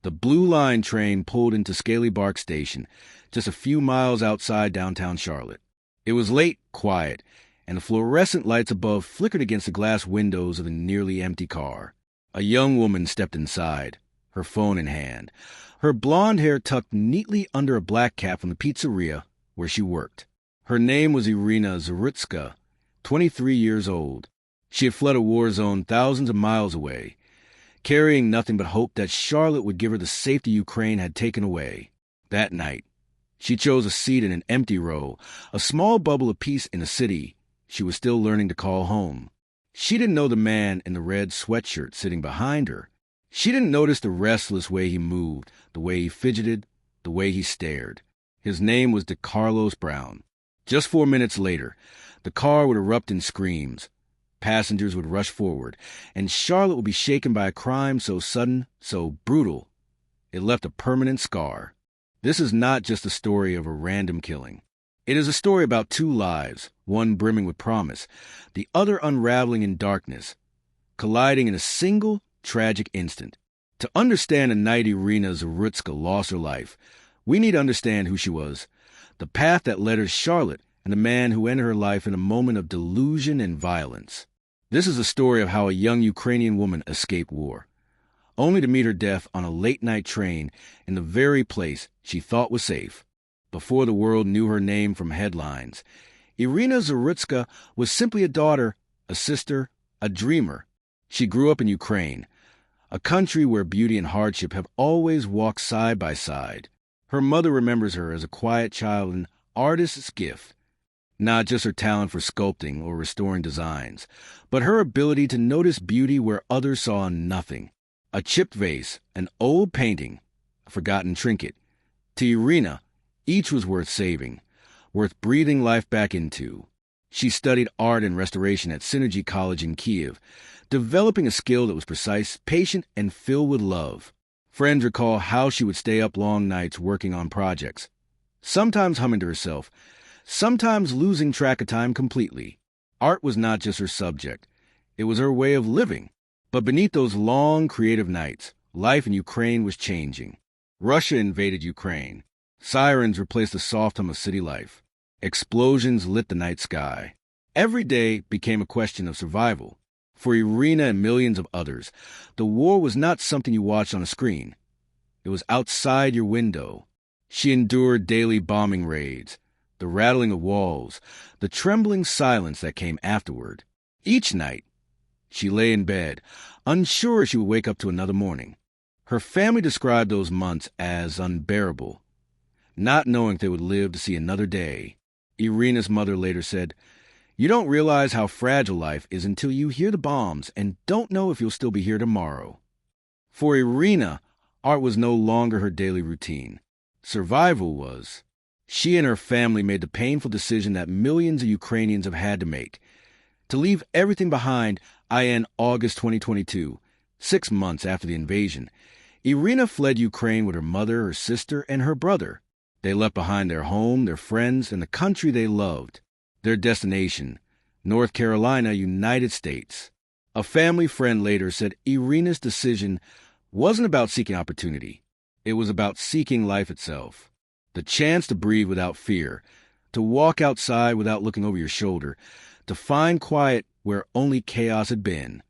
The Blue Line train pulled into Scaly Bark Station, just a few miles outside downtown Charlotte. It was late, quiet, and the fluorescent lights above flickered against the glass windows of the nearly empty car. A young woman stepped inside, her phone in hand, her blonde hair tucked neatly under a black cap from the pizzeria where she worked. Her name was Iryna Zarutska, 23 years old. She had fled a war zone thousands of miles away, carrying nothing but hope that Charlotte would give her the safety Ukraine had taken away. That night, she chose a seat in an empty row, a small bubble of peace in a city she was still learning to call home. She didn't know the man in the red sweatshirt sitting behind her. She didn't notice the restless way he moved, the way he fidgeted, the way he stared. His name was Decarlos Brown. Just 4 minutes later, the car would erupt in screams. Passengers would rush forward, and Charlotte would be shaken by a crime so sudden, so brutal, it left a permanent scar. This is not just a story of a random killing. It is a story about two lives, one brimming with promise, the other unraveling in darkness, colliding in a single tragic instant. To understand the night Iryna Zarutska lost her life, we need to understand who she was, the path that led her to Charlotte, and the man who ended her life in a moment of delusion and violence. This is a story of how a young Ukrainian woman escaped war, only to meet her death on a late-night train in the very place she thought was safe. Before the world knew her name from headlines, Iryna Zarutska was simply a daughter, a sister, a dreamer. She grew up in Ukraine, a country where beauty and hardship have always walked side by side. Her mother remembers her as a quiet child, an artist's gift. Not just her talent for sculpting or restoring designs, but her ability to notice beauty where others saw nothing. A chipped vase, an old painting, a forgotten trinket. To Iryna, each was worth saving, worth breathing life back into. She studied art and restoration at Synergy College in Kiev, developing a skill that was precise, patient, and filled with love. Friends recall how she would stay up long nights working on projects, sometimes humming to herself, sometimes losing track of time completely. Art was not just her subject. It was her way of living. But beneath those long, creative nights, life in Ukraine was changing. Russia invaded Ukraine. Sirens replaced the soft hum of city life. Explosions lit the night sky. Every day became a question of survival. For Iryna and millions of others, the war was not something you watched on a screen. It was outside your window. She endured daily bombing raids, the rattling of walls, the trembling silence that came afterward. Each night, she lay in bed, unsure she would wake up to another morning. Her family described those months as unbearable, not knowing if they would live to see another day. Iryna's mother later said, "You don't realize how fragile life is until you hear the bombs and don't know if you'll still be here tomorrow." For Iryna, art was no longer her daily routine. Survival was. She and her family made the painful decision that millions of Ukrainians have had to make, to leave everything behind. In August 2022, 6 months after the invasion, Iryna fled Ukraine with her mother, her sister, and her brother. They left behind their home, their friends, and the country they loved. Their destination, North Carolina, United States. A family friend later said Iryna's decision wasn't about seeking opportunity. It was about seeking life itself. The chance to breathe without fear, to walk outside without looking over your shoulder, to find quiet where only chaos had been.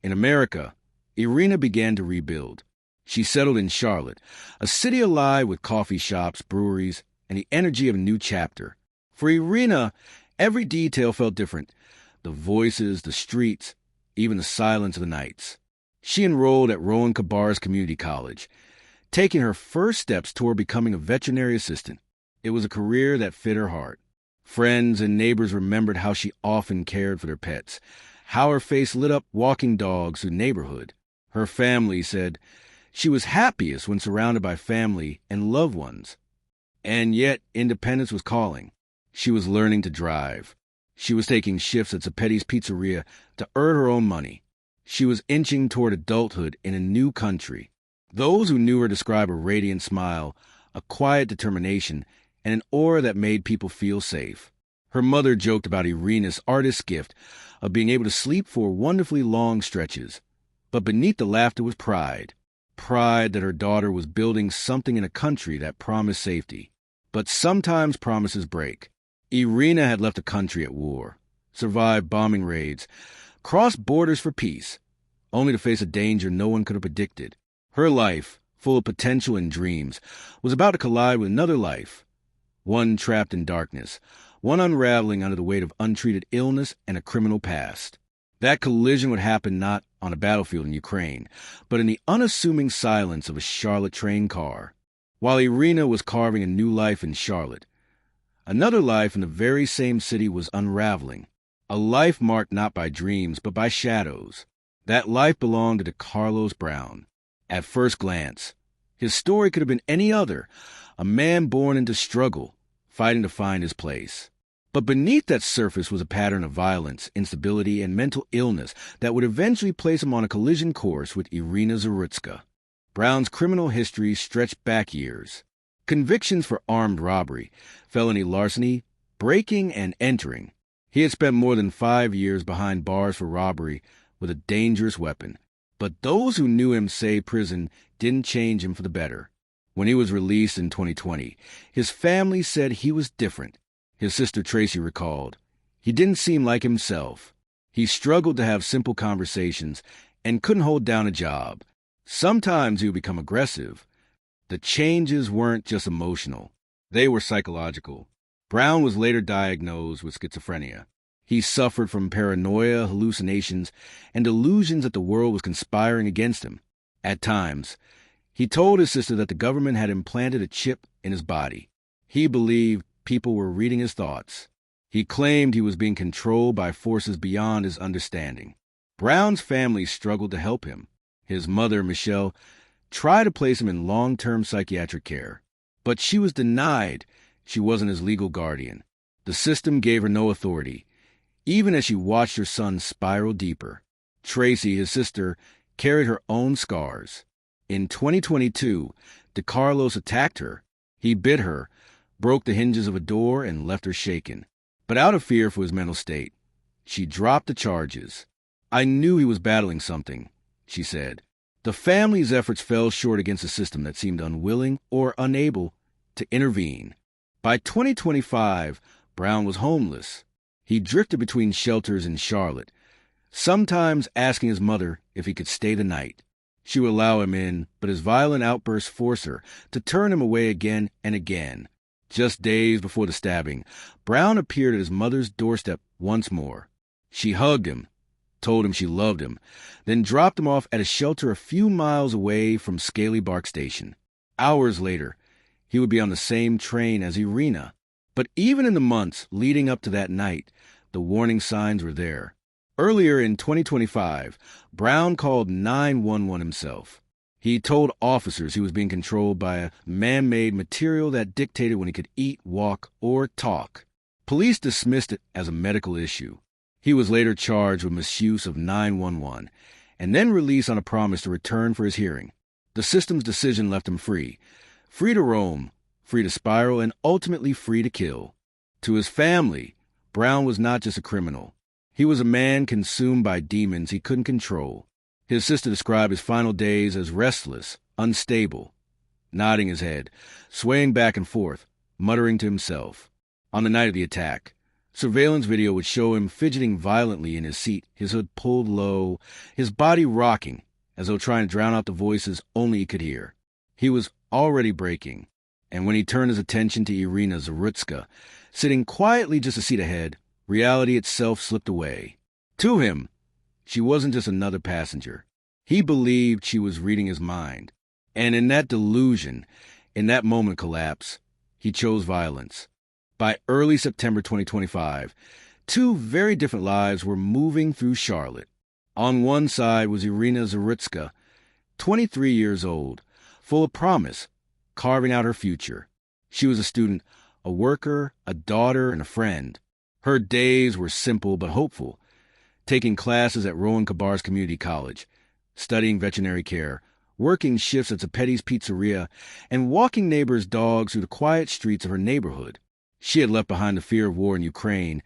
In America, Iryna began to rebuild. She settled in Charlotte, a city alive with coffee shops, breweries, and the energy of a new chapter. For Iryna, every detail felt different. The voices, the streets, even the silence of the nights. She enrolled at Rowan Kabar's community college, taking her first steps toward becoming a veterinary assistant. It was a career that fit her heart. Friends and neighbors remembered how she often cared for their pets, how her face lit up walking dogs through the neighborhood. Her family said she was happiest when surrounded by family and loved ones. And yet, independence was calling. She was learning to drive. She was taking shifts at Zapetti's Pizzeria to earn her own money. She was inching toward adulthood in a new country. Those who knew her describe a radiant smile, a quiet determination, and an aura that made people feel safe. Her mother joked about Iryna's artist's gift of being able to sleep for wonderfully long stretches. But beneath the laughter was pride. pride that her daughter was building something in a country that promised safety. But sometimes promises break. Iryna had left the country at war, survived bombing raids, crossed borders for peace, only to face a danger no one could have predicted. Her life, full of potential and dreams, was about to collide with another life, one trapped in darkness, one unraveling under the weight of untreated illness and a criminal past. That collision would happen not on a battlefield in Ukraine, but in the unassuming silence of a Charlotte train car. While Iryna was carving a new life in Charlotte, another life in the very same city was unraveling, a life marked not by dreams but by shadows. That life belonged to Decarlos Brown. At first glance, his story could have been any other, a man born into struggle, fighting to find his place. But beneath that surface was a pattern of violence, instability, and mental illness that would eventually place him on a collision course with Iryna Zarutska. Brown's criminal history stretched back years. Convictions for armed robbery, felony larceny, breaking, and entering. He had spent more than 5 years behind bars for robbery with a dangerous weapon. But those who knew him say prison didn't change him for the better. When he was released in 2020, his family said he was different. His sister Tracy recalled, "He didn't seem like himself. He struggled to have simple conversations and couldn't hold down a job. Sometimes he would become aggressive. The changes weren't just emotional. They were psychological." Brown was later diagnosed with schizophrenia. He suffered from paranoia, hallucinations, and delusions that the world was conspiring against him. At times, he told his sister that the government had implanted a chip in his body. He believed people were reading his thoughts. He claimed he was being controlled by forces beyond his understanding. Brown's family struggled to help him. His mother, Michelle, tried to place him in long-term psychiatric care, but she was denied. She wasn't his legal guardian. The system gave her no authority, even as she watched her son spiral deeper. Tracy, his sister, carried her own scars. In 2022, Decarlos attacked her. He bit her, broke the hinges of a door, and left her shaken. But out of fear for his mental state, she dropped the charges. "I knew he was battling something," she said. The family's efforts fell short against a system that seemed unwilling or unable to intervene. By 2025, Brown was homeless. He drifted between shelters in Charlotte, sometimes asking his mother if he could stay the night. She would allow him in, but his violent outbursts forced her to turn him away again and again. Just days before the stabbing, Brown appeared at his mother's doorstep once more. She hugged him, told him she loved him, then dropped him off at a shelter a few miles away from Scaly Bark Station. Hours later, he would be on the same train as Iryna. But even in the months leading up to that night, the warning signs were there. Earlier in 2025, Brown called 911 himself. He told officers he was being controlled by a man-made material that dictated when he could eat, walk, or talk. Police dismissed it as a medical issue. He was later charged with misuse of 911 and then released on a promise to return for his hearing. The system's decision left him free to roam, free to spiral, and ultimately free to kill. To his family, Brown was not just a criminal. He was a man consumed by demons he couldn't control. His sister described his final days as restless, unstable, nodding his head, swaying back and forth, muttering to himself. On the night of the attack, surveillance video would show him fidgeting violently in his seat, his hood pulled low, his body rocking, as though trying to drown out the voices only he could hear. He was already breaking, and when he turned his attention to Iryna Zarutska, sitting quietly just a seat ahead, reality itself slipped away. To him, she wasn't just another passenger. He believed she was reading his mind. And in that delusion, in that moment of collapse, he chose violence. By early September 2025, two very different lives were moving through Charlotte. On one side was Iryna Zarutska, 23 years old, full of promise, carving out her future. She was a student, a worker, a daughter, and a friend. Her days were simple but hopeful, taking classes at Rowan Kabar's Community College, studying veterinary care, working shifts at Zapetti's Pizzeria, and walking neighbors' dogs through the quiet streets of her neighborhood. She had left behind the fear of war in Ukraine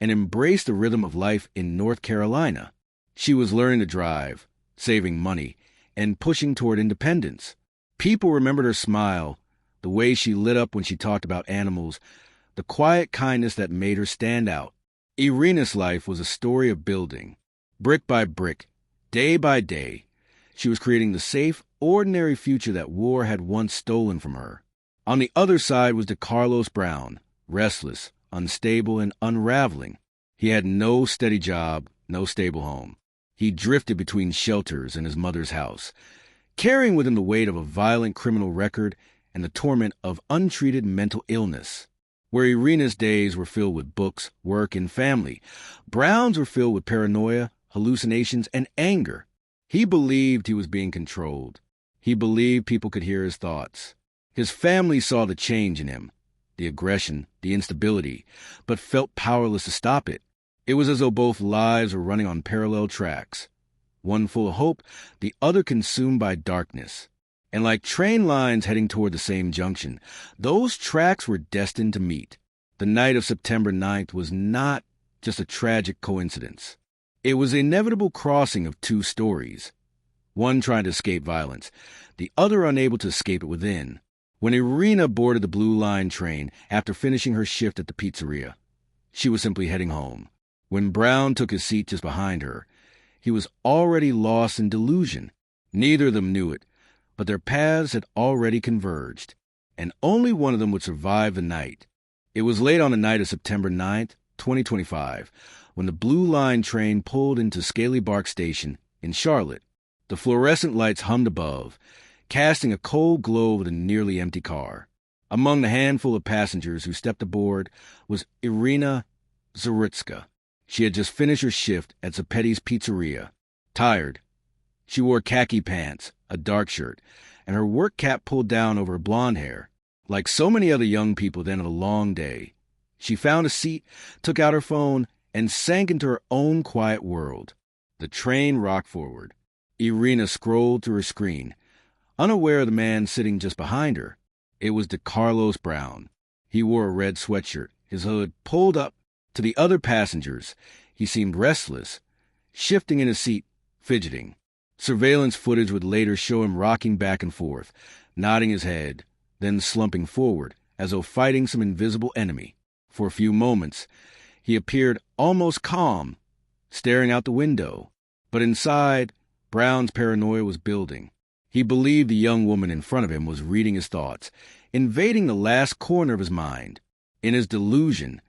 and embraced the rhythm of life in North Carolina. She was learning to drive, saving money, and pushing toward independence. People remembered her smile, the way she lit up when she talked about animals, the quiet kindness that made her stand out. Iryna's life was a story of building. Brick by brick, day by day, she was creating the safe, ordinary future that war had once stolen from her. On the other side was Decarlos Brown, restless, unstable, and unraveling. He had no steady job, no stable home. He drifted between shelters and his mother's house, carrying with him the weight of a violent criminal record and the torment of untreated mental illness. Where Iryna's days were filled with books, work, and family, Brown's were filled with paranoia, hallucinations, and anger. He believed he was being controlled. He believed people could hear his thoughts. His family saw the change in him, the aggression, the instability, but felt powerless to stop it. It was as though both lives were running on parallel tracks, one full of hope, the other consumed by darkness. And like train lines heading toward the same junction, those tracks were destined to meet. The night of September 9th was not just a tragic coincidence. It was the inevitable crossing of two stories, one trying to escape violence, the other unable to escape it within. When Iryna boarded the Blue Line train after finishing her shift at the pizzeria, she was simply heading home. When Brown took his seat just behind her, he was already lost in delusion. Neither of them knew it, but their paths had already converged, and only one of them would survive the night. It was late on the night of September 9th, 2025, when the Blue Line train pulled into Scaly Bark Station in Charlotte. The fluorescent lights hummed above, casting a cold glow over the nearly empty car. Among the handful of passengers who stepped aboard was Iryna Zarutska. She had just finished her shift at Zapetti's Pizzeria. Tired, she wore khaki pants, a dark shirt, and her work cap pulled down over her blonde hair. Like so many other young people at the end of a long day, she found a seat, took out her phone, and sank into her own quiet world. The train rocked forward. Iryna scrolled through her screen, unaware of the man sitting just behind her. It was Decarlos Brown. He wore a red sweatshirt, his hood pulled up. To the other passengers, he seemed restless, shifting in his seat, fidgeting. Surveillance footage would later show him rocking back and forth, nodding his head, then slumping forward, as though fighting some invisible enemy. For a few moments, he appeared almost calm, staring out the window. But inside, Brown's paranoia was building. He believed the young woman in front of him was reading his thoughts, invading the last corner of his mind. In his delusion,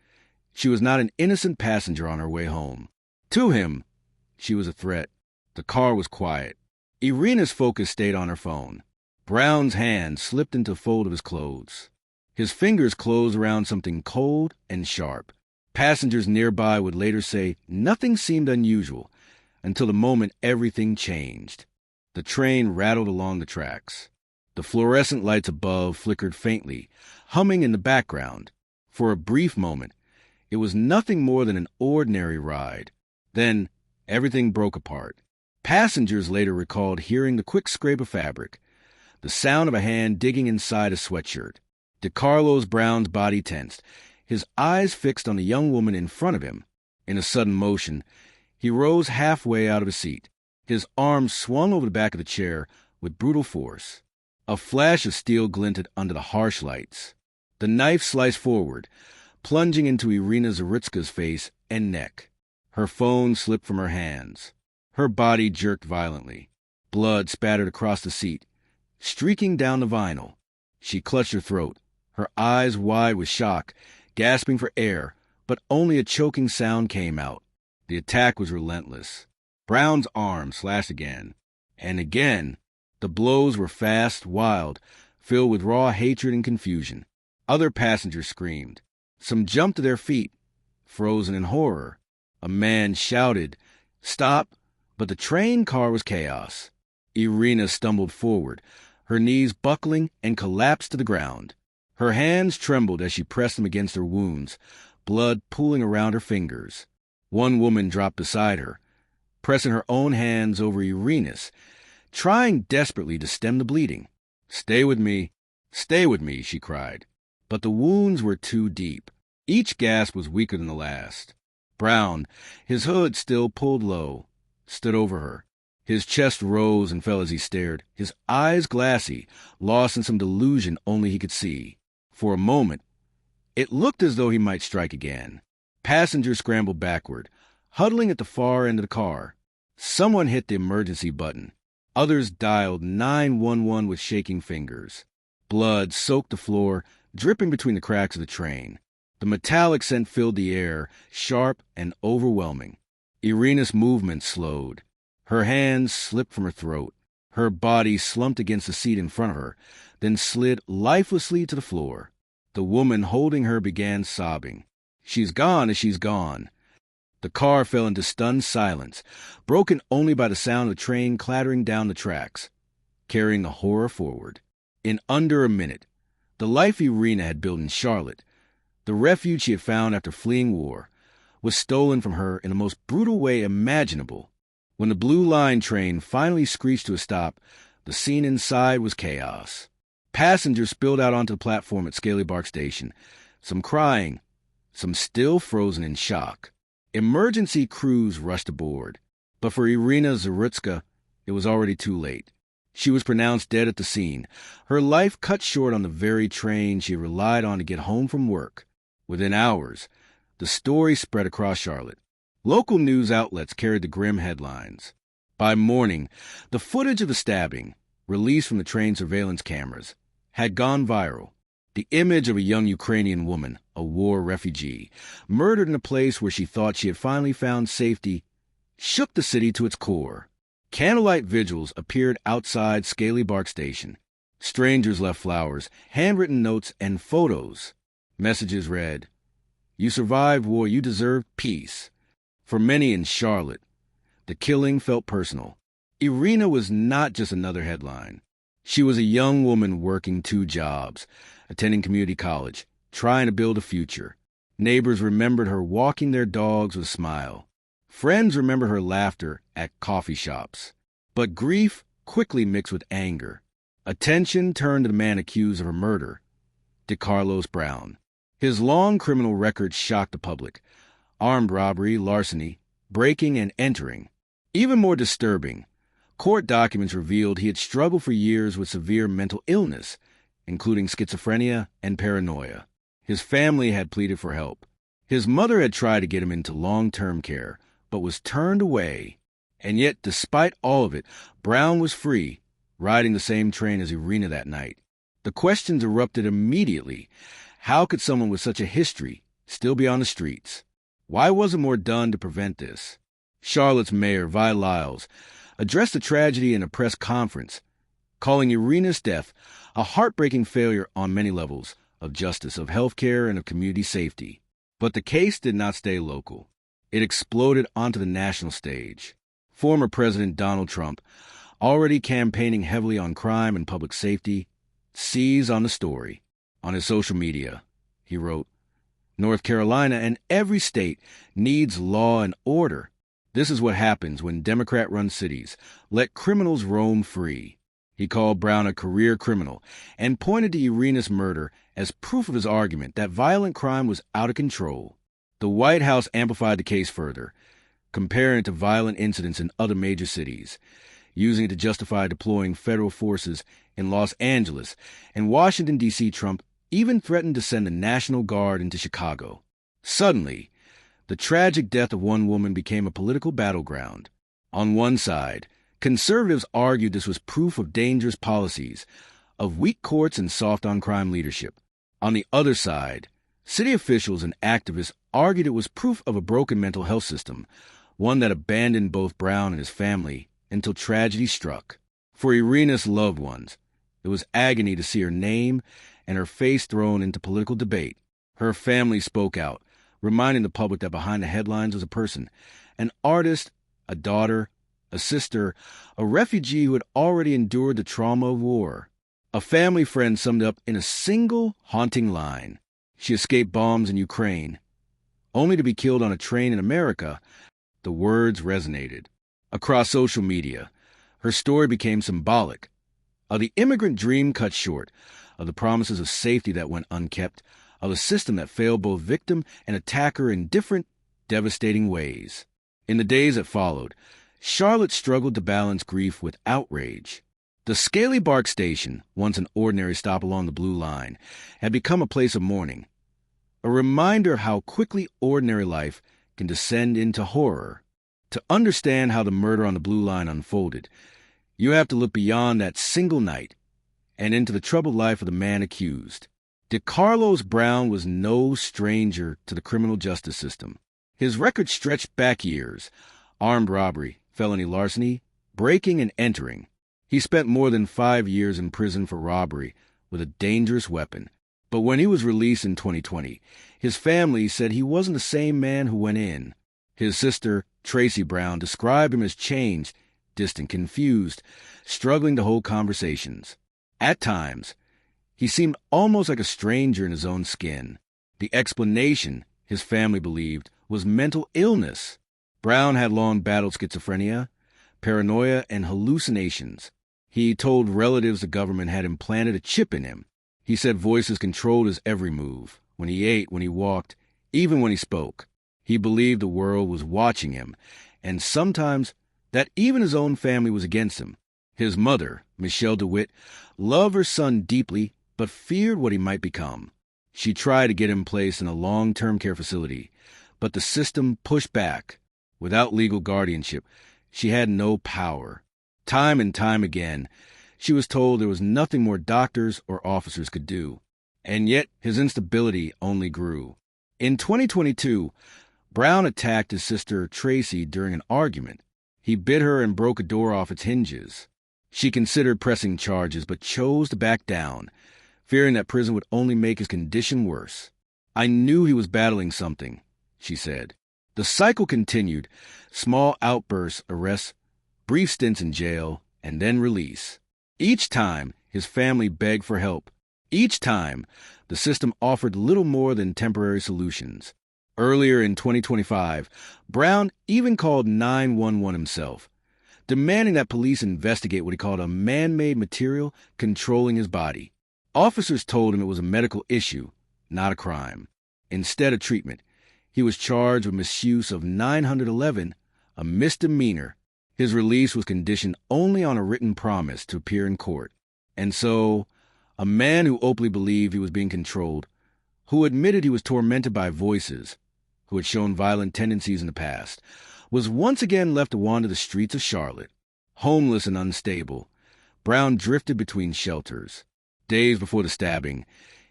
she was not an innocent passenger on her way home. To him, she was a threat. The car was quiet. Iryna's focus stayed on her phone. Brown's hand slipped into the fold of his clothes. His fingers closed around something cold and sharp. Passengers nearby would later say nothing seemed unusual until the moment everything changed. The train rattled along the tracks. The fluorescent lights above flickered faintly, humming in the background. For a brief moment, it was nothing more than an ordinary ride. Then, everything broke apart. Passengers later recalled hearing the quick scrape of fabric, the sound of a hand digging inside a sweatshirt. Decarlos Brown's body tensed, his eyes fixed on the young woman in front of him. In a sudden motion, he rose halfway out of his seat. His arms swung over the back of the chair with brutal force. A flash of steel glinted under the harsh lights. The knife sliced forward, plunging into Iryna Zarutska's face and neck. Her phone slipped from her hands. Her body jerked violently. Blood spattered across the seat, streaking down the vinyl. She clutched her throat, her eyes wide with shock, gasping for air, but only a choking sound came out. The attack was relentless. Brown's arm slashed again, and again. The blows were fast, wild, filled with raw hatred and confusion. Other passengers screamed. Some jumped to their feet, frozen in horror. A man shouted, "Stop!" But the train car was chaos. Iryna stumbled forward, her knees buckling, and collapsed to the ground. Her hands trembled as she pressed them against her wounds, blood pooling around her fingers. One woman dropped beside her, pressing her own hands over Iryna's, trying desperately to stem the bleeding. Stay with me, she cried. But the wounds were too deep. Each gasp was weaker than the last. Brown, his hood still pulled low, stood over her. His chest rose and fell as he stared, his eyes glassy, lost in some delusion only he could see. For a moment, it looked as though he might strike again. Passengers scrambled backward, huddling at the far end of the car. Someone hit the emergency button. Others dialed 911 with shaking fingers. Blood soaked the floor, dripping between the cracks of the train. The metallic scent filled the air, sharp and overwhelming. Iryna's movements slowed. Her hands slipped from her throat. Her body slumped against the seat in front of her, then slid lifelessly to the floor. The woman holding her began sobbing. "She's gone as she's gone." The car fell into stunned silence, broken only by the sound of the train clattering down the tracks, carrying the horror forward. In under a minute, the life Iryna had built in Charlotte, the refuge she had found after fleeing war, was stolen from her in the most brutal way imaginable. When the Blue Line train finally screeched to a stop, the scene inside was chaos. Passengers spilled out onto the platform at Scalybark Station, some crying, some still frozen in shock. Emergency crews rushed aboard, but for Iryna Zarutska, it was already too late. She was pronounced dead at the scene, her life cut short on the very train she relied on to get home from work. Within hours, the story spread across Charlotte. Local news outlets carried the grim headlines. By morning, the footage of the stabbing, released from the train surveillance cameras, had gone viral. The image of a young Ukrainian woman, a war refugee, murdered in a place where she thought she had finally found safety, shook the city to its core. Candlelight vigils appeared outside Scalybark Station. Strangers left flowers, handwritten notes, and photos. Messages read, "You survived war, you deserve peace." For many in Charlotte, the killing felt personal. Iryna was not just another headline. She was a young woman working 2 jobs, attending community college, trying to build a future. Neighbors remembered her walking their dogs with a smile. Friends remembered her laughter at coffee shops. But grief quickly mixed with anger. Attention turned to the man accused of her murder, Decarlos Brown. His long criminal record shocked the public. Armed robbery, larceny, breaking and entering. Even more disturbing, court documents revealed he had struggled for years with severe mental illness, including schizophrenia and paranoia. His family had pleaded for help. His mother had tried to get him into long-term care, but was turned away. And yet, despite all of it, Brown was free, riding the same train as Iryna that night. The questions erupted immediately. How could someone with such a history still be on the streets? Why wasn't more done to prevent this? Charlotte's mayor, Vi Lyles, addressed the tragedy in a press conference, calling Iryna's death a heartbreaking failure on many levels of justice, of healthcare, and of community safety. But the case did not stay local. It exploded onto the national stage. Former President Donald Trump, already campaigning heavily on crime and public safety, seized on the story. On his social media, he wrote, "North Carolina and every state needs law and order. This is what happens when Democrat-run cities let criminals roam free." He called Brown a career criminal and pointed to Iryna's murder as proof of his argument that violent crime was out of control. The White House amplified the case further, comparing it to violent incidents in other major cities, using it to justify deploying federal forces in Los Angeles and Washington, D.C. Trump even threatened to send the National Guard into Chicago. Suddenly, the tragic death of one woman became a political battleground. On one side, conservatives argued this was proof of dangerous policies, of weak courts and soft-on-crime leadership. On the other side, city officials and activists argued it was proof of a broken mental health system, one that abandoned both Brown and his family until tragedy struck. For Iryna's loved ones, it was agony to see her name and her face thrown into political debate. Her family spoke out, reminding the public that behind the headlines was a person, an artist, a daughter, a sister, a refugee who had already endured the trauma of war. A family friend summed it up in a single haunting line. She escaped bombs in Ukraine, only to be killed on a train in America. The words resonated. Across social media, her story became symbolic of the immigrant dream cut short, of the promises of safety that went unkept, of a system that failed both victim and attacker in different, devastating ways. In the days that followed, Charlotte struggled to balance grief with outrage. The Scaly Bark Station, once an ordinary stop along the Blue Line, had become a place of mourning, a reminder of how quickly ordinary life can descend into horror. To understand how the murder on the Blue Line unfolded, you have to look beyond that single night and into the troubled life of the man accused. Decarlos Brown was no stranger to the criminal justice system. His record stretched back years: armed robbery, felony larceny, breaking and entering. He spent more than 5 years in prison for robbery with a dangerous weapon. But when he was released in 2020, his family said he wasn't the same man who went in. His sister, Tracy Brown, described him as changed, distant, confused, struggling to hold conversations. At times, he seemed almost like a stranger in his own skin. The explanation, his family believed, was mental illness. Brown had long battled schizophrenia, paranoia, and hallucinations. He told relatives the government had implanted a chip in him. He said voices controlled his every move, when he ate, when he walked, even when he spoke. He believed the world was watching him, and sometimes that even his own family was against him. His mother, Michelle DeWitt, loved her son deeply, but feared what he might become. She tried to get him placed in a long-term care facility, but the system pushed back. Without legal guardianship, she had no power. Time and time again, she was told there was nothing more doctors or officers could do. And yet, his instability only grew. In 2022, Brown attacked his sister Tracy during an argument. He bit her and broke a door off its hinges. She considered pressing charges, but chose to back down, fearing that prison would only make his condition worse. "I knew he was battling something," she said. The cycle continued: small outbursts, arrests, brief stints in jail, and then release. Each time, his family begged for help. Each time, the system offered little more than temporary solutions. Earlier in 2025, Brown even called 911 himself, demanding that police investigate what he called a man-made material controlling his body. Officers told him it was a medical issue, not a crime. Instead of treatment, he was charged with misuse of 911, a misdemeanor. His release was conditioned only on a written promise to appear in court. And so, a man who openly believed he was being controlled, who admitted he was tormented by voices, who had shown violent tendencies in the past, was once again left to wander the streets of Charlotte. Homeless and unstable, Brown drifted between shelters. Days before the stabbing,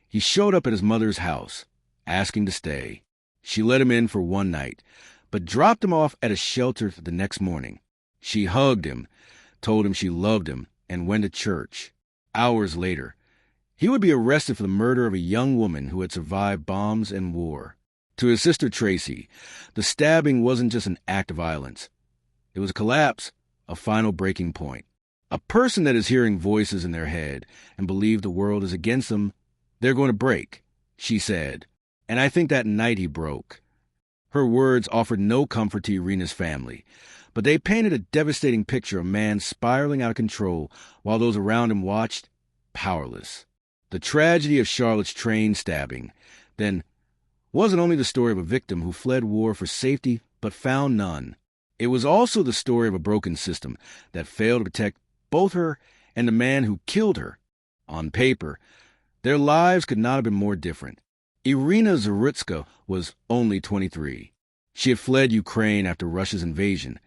he showed up at his mother's house, asking to stay. She let him in for one night, but dropped him off at a shelter the next morning. She hugged him, told him she loved him, and went to church. Hours later, he would be arrested for the murder of a young woman who had survived bombs and war. To his sister Tracy, the stabbing wasn't just an act of violence. It was a collapse, a final breaking point. A person that is hearing voices in their head and believe the world is against them, they're going to break, she said. And I think that night he broke. Her words offered no comfort to Iryna's family, but they painted a devastating picture of a man spiraling out of control while those around him watched, powerless. The tragedy of Charlotte's train stabbing, then, wasn't only the story of a victim who fled war for safety but found none. It was also the story of a broken system that failed to protect both her and the man who killed her. On paper, their lives could not have been more different. Iryna Zarutska was only 23. She had fled Ukraine after Russia's invasion,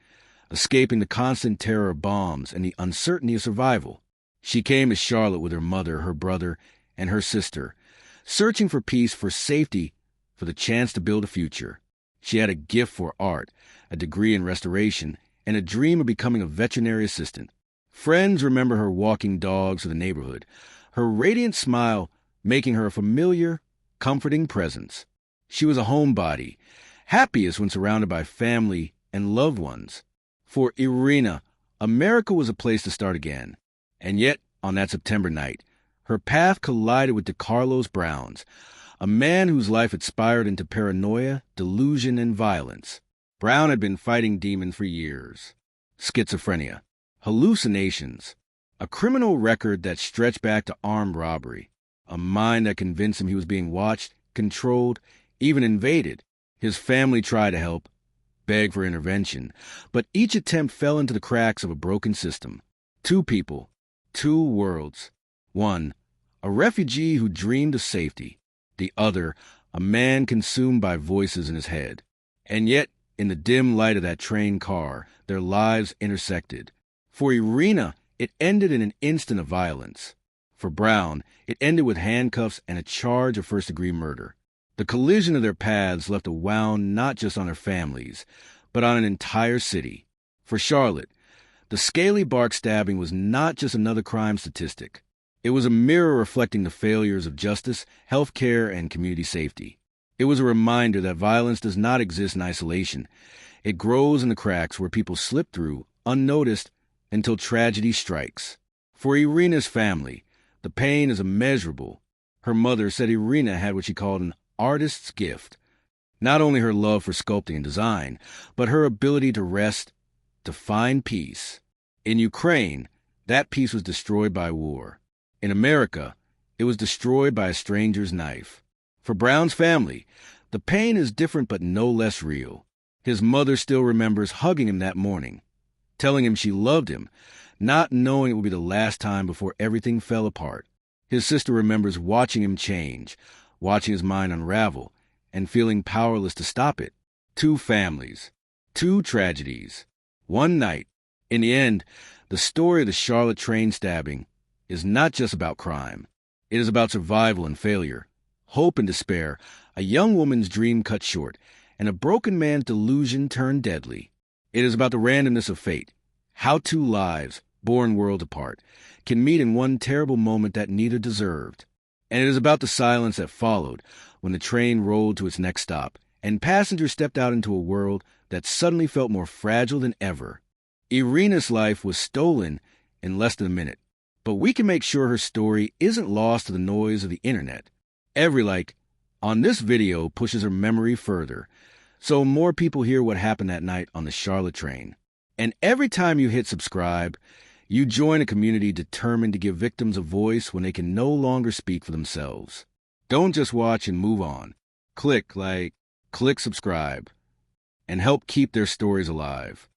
escaping the constant terror of bombs and the uncertainty of survival. She came to Charlotte with her mother, her brother, and her sister, searching for peace, for safety, for the chance to build a future. She had a gift for art, a degree in restoration, and a dream of becoming a veterinary assistant. Friends remember her walking dogs through the neighborhood, her radiant smile making her a familiar, comforting presence. She was a homebody, happiest when surrounded by family and loved ones. For Iryna, America was a place to start again. And yet, on that September night, her path collided with Decarlos Brown's, a man whose life had spiraled into paranoia, delusion, and violence. Brown had been fighting demons for years. Schizophrenia, hallucinations, a criminal record that stretched back to armed robbery, a mind that convinced him he was being watched, controlled, even invaded. His family tried to help, beg for intervention, but each attempt fell into the cracks of a broken system. Two people, two worlds. One, a refugee who dreamed of safety. The other, a man consumed by voices in his head. And yet, in the dim light of that train car, their lives intersected. For Iryna, it ended in an instant of violence. For Brown, it ended with handcuffs and a charge of first-degree murder. The collision of their paths left a wound not just on their families, but on an entire city. For Charlotte, the Scaly Bark stabbing was not just another crime statistic. It was a mirror reflecting the failures of justice, health care, and community safety. It was a reminder that violence does not exist in isolation. It grows in the cracks where people slip through, unnoticed, until tragedy strikes. For Iryna's family, the pain is immeasurable. Her mother said Iryna had what she called an artist's gift. Not only her love for sculpting and design, but her ability to rest, to find peace. In Ukraine, that peace was destroyed by war. In America, it was destroyed by a stranger's knife. For Brown's family, the pain is different but no less real. His mother still remembers hugging him that morning, telling him she loved him, not knowing it would be the last time before everything fell apart. His sister remembers watching him change, watching his mind unravel, and feeling powerless to stop it. Two families, two tragedies, one night. In the end, the story of the Charlotte train stabbing is not just about crime. It is about survival and failure, hope and despair, a young woman's dream cut short, and a broken man's delusion turned deadly. It is about the randomness of fate, how two lives, born worlds apart, can meet in one terrible moment that neither deserved. And it is about the silence that followed when the train rolled to its next stop, and passengers stepped out into a world that suddenly felt more fragile than ever. Iryna's life was stolen in less than a minute, but we can make sure her story isn't lost to the noise of the internet. Every like on this video pushes her memory further, so more people hear what happened that night on the Charlotte train. And every time you hit subscribe, you join a community determined to give victims a voice when they can no longer speak for themselves. Don't just watch and move on. Click subscribe, and help keep their stories alive.